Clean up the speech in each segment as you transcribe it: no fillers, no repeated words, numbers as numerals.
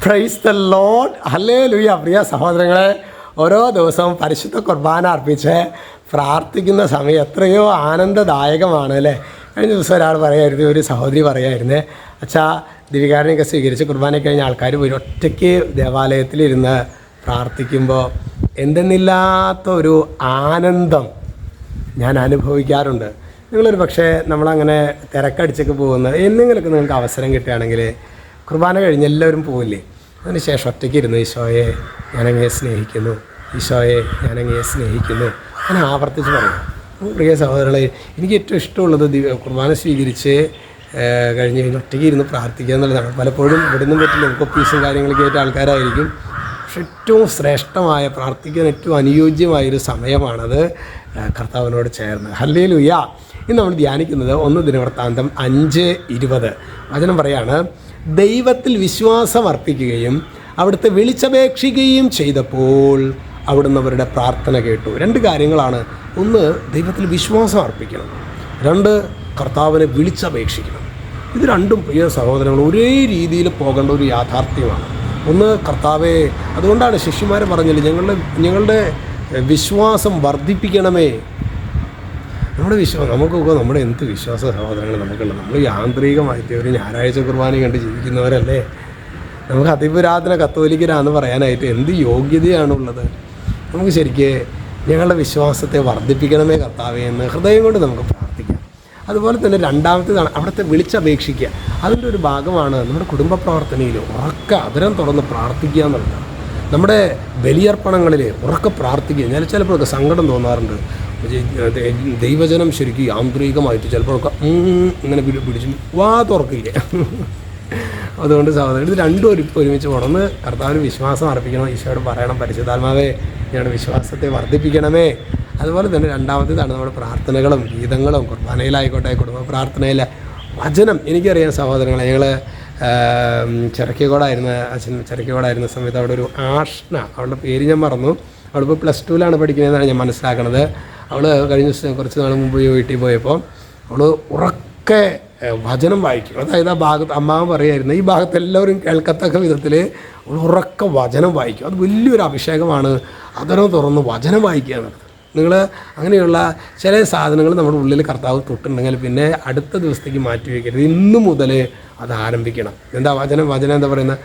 Praise the Lord. Hallelujah. പ്രിയ സഹോദരങ്ങളെ, ഓരോ ദിവസവും പരിശുദ്ധ കുർബാന അർപ്പിച്ച് പ്രാർത്ഥിക്കുന്ന സമയം എത്രയോ ആനന്ദദായകമാണ് അല്ലേ. കഴിഞ്ഞ ദിവസം ഒരാൾ പറയായിരുന്നു, ഒരു സഹോദരി പറയായിരുന്നേ, അച്ഛാ ദിവികാരനെയൊക്കെ സ്വീകരിച്ച് കുർബാന കഴിഞ്ഞ ആൾക്കാർ ഒരു ഒറ്റയ്ക്ക് ദേവാലയത്തിലിരുന്ന് പ്രാർത്ഥിക്കുമ്പോൾ എന്തെന്നില്ലാത്ത ഒരു ആനന്ദം ഞാൻ അനുഭവിക്കാറുണ്ട്. നിങ്ങളൊരു പക്ഷേ നമ്മളങ്ങനെ തിരക്കടിച്ചൊക്കെ പോകുന്നത് എന്തെങ്കിലുമൊക്കെ നിങ്ങൾക്ക് അവസരം കിട്ടുകയാണെങ്കിൽ കുർബാന കഴിഞ്ഞ് എല്ലാവരും പോവില്ലേ, അതിന് ശേഷം ഒറ്റയ്ക്ക് ഇരുന്ന് ഈശോയെ ഞാനങ്ങയെ സ്നേഹിക്കുന്നു, ഈശോയെ ഞാനങ്ങയെ സ്നേഹിക്കുന്നു അങ്ങനെ ആവർത്തിച്ച് പറയും. പ്രിയ സഹോദരങ്ങളെ, എനിക്ക് ഏറ്റവും ഇഷ്ടമുള്ളത് കുർബാന സ്വീകരിച്ച് കഴിഞ്ഞ് കഴിഞ്ഞ് ഒറ്റയ്ക്ക് ഇരുന്ന് പ്രാർത്ഥിക്കുക എന്നുള്ളതാണ്. പലപ്പോഴും ഇവിടെ നിന്നും പറ്റില്ല, നമുക്ക് ഒപ്പീസും കാര്യങ്ങളൊക്കെ ആയിട്ട് ആൾക്കാരായിരിക്കും. പക്ഷെ ഏറ്റവും ശ്രേഷ്ഠമായ, പ്രാർത്ഥിക്കാൻ ഏറ്റവും അനുയോജ്യമായൊരു സമയമാണത് കർത്താവിനോട് ചേർന്ന്. ഹല്ലേലൂയ. ഇന്ന് നമ്മൾ ധ്യാനിക്കുന്നത് 1 ദിനവൃത്താന്തം 5:20 വചനം പറയാണ്, ദൈവത്തിൽ വിശ്വാസം അർപ്പിക്കുകയും അവിടുത്തെ വിളിച്ചപേക്ഷിക്കുകയും ചെയ്തപ്പോൾ അവിടുന്ന് അവരുടെ പ്രാർത്ഥന കേട്ടു. 2 കാര്യങ്ങളാണ്. 1, ദൈവത്തിൽ വിശ്വാസം അർപ്പിക്കണം. 2, കർത്താവിനെ വിളിച്ചപേക്ഷിക്കണം. ഇത് രണ്ടും പ്രിയ സഹോദരങ്ങൾ ഒരേ രീതിയിൽ പോകേണ്ട ഒരു യാഥാർത്ഥ്യമാണ്. 1, കർത്താവെ, അതുകൊണ്ടാണ് ശിഷ്യന്മാർ പറഞ്ഞില്ലേ, ഞങ്ങളുടെ വിശ്വാസം വർദ്ധിപ്പിക്കണമേ. നമുക്കൊക്കെ നമ്മുടെ എന്ത് വിശ്വാസ സഹോദരങ്ങൾ നമുക്കുള്ളത്. നമ്മൾ യാന്ത്രികമായിട്ട് ഒരു ഞായറാഴ്ച കുർബാന കണ്ട് ജീവിക്കുന്നവരല്ലേ. നമുക്ക് അതിപുരാതന കത്തോലിക്കരാന്ന് പറയാനായിട്ട് എന്ത് യോഗ്യതയാണുള്ളത്. നമുക്ക് ശരിക്ക് ഞങ്ങളുടെ വിശ്വാസത്തെ വർദ്ധിപ്പിക്കണമേ കർത്താവേ എന്ന് ഹൃദയം കൊണ്ട് നമുക്ക് പ്രാർത്ഥിക്കാം. അതുപോലെ തന്നെ രണ്ടാമത്തേതാണ് അവിടുത്തെ വിളിച്ചപേക്ഷിക്കുക. അതിൻ്റെ ഒരു ഭാഗമാണ് നമ്മുടെ കുടുംബ പ്രാർത്ഥനയിൽ ഉറക്ക അതരം തുറന്ന് പ്രാർത്ഥിക്കുക എന്നുള്ളതാണ്. നമ്മുടെ ബലിയർപ്പണങ്ങളിൽ ഉറക്ക പ്രാർത്ഥിക്കുക. ഞാൻ ചിലപ്പോഴൊക്കെ സങ്കടം തോന്നാറുണ്ട്. ദൈവജനം ശരിക്കും യാന്ത്രികമായിട്ട് ചിലപ്പോഴൊക്കെ ഇങ്ങനെ പിടിച്ചും വാ തുറക്കില്ല. അതുകൊണ്ട് സഹോദരൻ, ഇത് രണ്ടും ഒരുമിച്ച് പോകണം. കർത്താവിന് വിശ്വാസം അർപ്പിക്കണം, ഈശോയോട് പറയണം, പരിശുദ്ധാത്മാവേ ഞങ്ങളുടെ വിശ്വാസത്തെ വർദ്ധിപ്പിക്കണമേ. അതുപോലെ തന്നെ രണ്ടാമത്തേതാണ് നമ്മുടെ പ്രാർത്ഥനകളും ഗീതങ്ങളും, കുർബാനയിലായിക്കോട്ടെ, കുടുംബ പ്രാർത്ഥനയിലെ വചനം. എനിക്കറിയാം സഹോദരങ്ങളെ, ഞങ്ങൾ ചിറക്കോടായിരുന്ന സമയത്ത് അവിടെ ഒരു ആഷ്ന, അവളുടെ പേര് ഞാൻ മറന്നു, അവളിപ്പോൾ +2 പഠിക്കുന്നതെന്നാണ് ഞാൻ മനസ്സിലാക്കണത്. അവൾ കഴിഞ്ഞ കുറച്ച് നാൾ മുമ്പ് വീട്ടിൽ പോയപ്പോൾ അവൾ ഉറക്കെ വചനം വായിക്കും. അതായത് ആ ഭാഗത്ത് അമ്മാവൻ പറയായിരുന്നു, ഈ ഭാഗത്ത് എല്ലാവരും കേൾക്കത്തക്ക വിധത്തിൽ അവൾ ഉറക്കെ വചനം വായിക്കും. അത് വലിയൊരു അഭിഷേകമാണ്, അതരം തുറന്ന് വചനം വായിക്കുക എന്നുള്ളത്. നിങ്ങൾ അങ്ങനെയുള്ള ചില സാധനങ്ങൾ നമ്മുടെ ഉള്ളിൽ കർത്താവ് തൊട്ടുണ്ടെങ്കിൽ പിന്നെ അടുത്ത ദിവസത്തേക്ക് മാറ്റി വയ്ക്കരുത്. ഇന്നു മുതൽ അത് ആരംഭിക്കണം. എന്താ വചനം എന്താ പറയുന്നത്?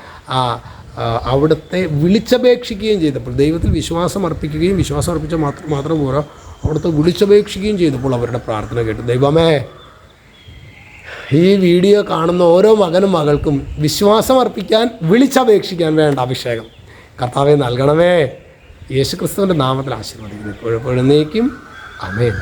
അവിടുത്തെ വിളിച്ചപേക്ഷിക്കുകയും ചെയ്തപ്പോൾ, ദൈവത്തിൽ വിശ്വാസം അർപ്പിക്കുകയും വിശ്വാസം അർപ്പിച്ച മാത്രം പോരാ, അവിടുത്തെ വിളിച്ചപേക്ഷിക്കുകയും ചെയ്തപ്പോൾ അവരുടെ പ്രാർത്ഥന കേട്ടു. ദൈവമേ, ഈ വീഡിയോ കാണുന്ന ഓരോ മകനും മകൾക്കും വിശ്വാസം അർപ്പിക്കാൻ, വിളിച്ചപേക്ഷിക്കാൻ വേണ്ട അഭിഷേകം കർത്താവെ നൽകണമേ. യേശുക്രിസ്തുവിൻ്റെ നാമത്തിൽ ആശീർവദിക്കുന്നു. എപ്പോഴും ആമേൻ.